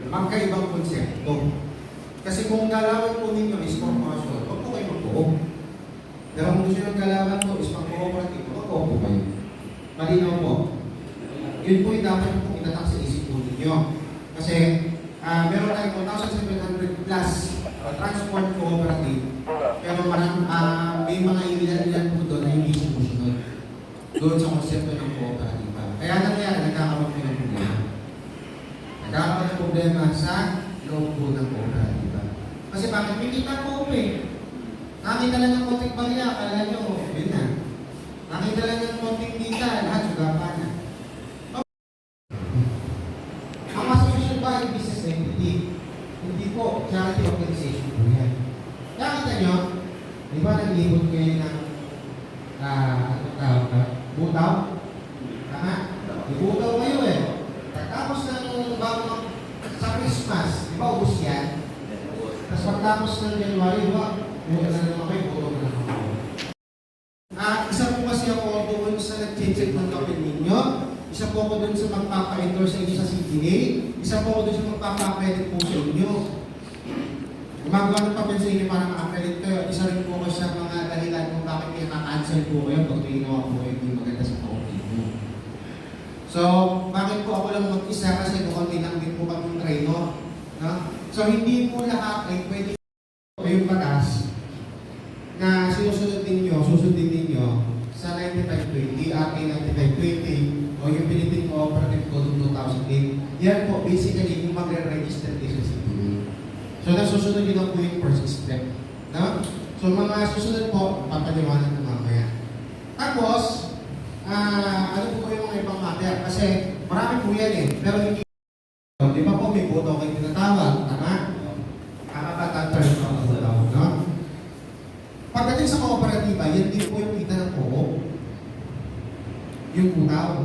magkaibang konsepto. Kasi kung galawan po ninyo is corporation, huwag po kayo mag-co-op. Pero kung gusto nyo galawan po is pang-cooperative, mag-co-op po kayo. Malinaw po. Yun po yung dapat po itatak sa isip po ninyo. Kasi meron tayong 1,700 plus transport cooperative. Pero may mga ilan-ilan po doon na hindi sumusunod doon sa konsepto ng cooperative. Kaya nangyari, nagkakaroon po ng problema. Nagkakaroon ng problema sa loob po ng cooperative. Kasi bakit may kita po eh. Nakita lang ng konting barya, akala nyo, yun na. Nakita lang ng konting kita, lahat sugapa na. Ang association ba ay business entity? Hindi po, charity organization po yan. Nakita nyo, di ba naglibot kayo ng butaw? Tama? Ibutaw kayo eh. Pagkapos ng bago sa Christmas, di ba ubus yan? Tapos pagkapos ng January, di ba? Buta na naman kayo, butaw na naman kayo. Isa po kasi ako doon sa nag-check ng kapit ninyo. Isa po ako doon sa magpapa-endorse sa inyo sa CTA. Isa po ako doon sa magpapa-credit po sa inyo. Gumagawa ng papel sa inyo para ma-credit kayo. Isa rin po ako sa mga dahilan kung bakit kayo na-cancel po kayo pag ginawa po kayo hindi maganda sa company nyo. So, bakit po ako lang mag-isa kasi kukunti lang din po kami trainer. No? So, hindi po lahat ay pwede yung batas na susundin ninyo sa 9520, RA 9520, o yung Philippine Cooperative Code of 2008. Yan po, basically, yung magre-register kayo sa CPA. So, nasusunod yun ang po yung first step. No? So, mga susunod po, papaliwanag na mamaya. Tapos, ano po yung mga ibang matter? Kasi, marami po yan eh. Pero hindi, di ba po, may boto kayo tinatawag. Tama? Term ng boto, no? Pagdating sa kooperatiba, yan din po yung kita ng co-op. Yung butaw.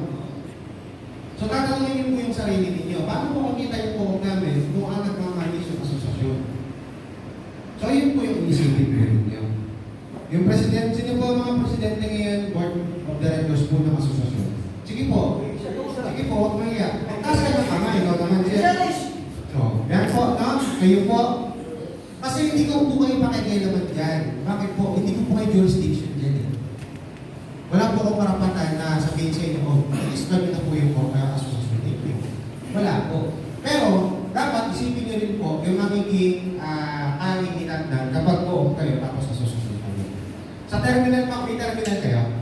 So, tatanungin niyo po yung sarili ninyo. Paano po makita yung co-op namin kung ang nagmamanis yung asosasyon? So, yun po yung inisipin po ninyo. Yung presidente, sino po mga presidente ngayon, board of directors po ng asosasyon? Sige po. Sige po, huwag maya. Taas kayo ng kamay, no? Naman siya. So, yan po, no? Kayo po. Kasi hindi ko po kayo pakikialaman dyan. Bakit po? Hindi ko po kayo jurisdiction dyan eh. Wala po akong karapatan na sabihin sa inyo, oh, is kami na po yung asosasyon. Wala po. Pero, dapat isipin nyo rin po yung magiging aming inagdan kapag po kayo tapos asosasyon kayo. Sa terminal pa, may terminal kayo.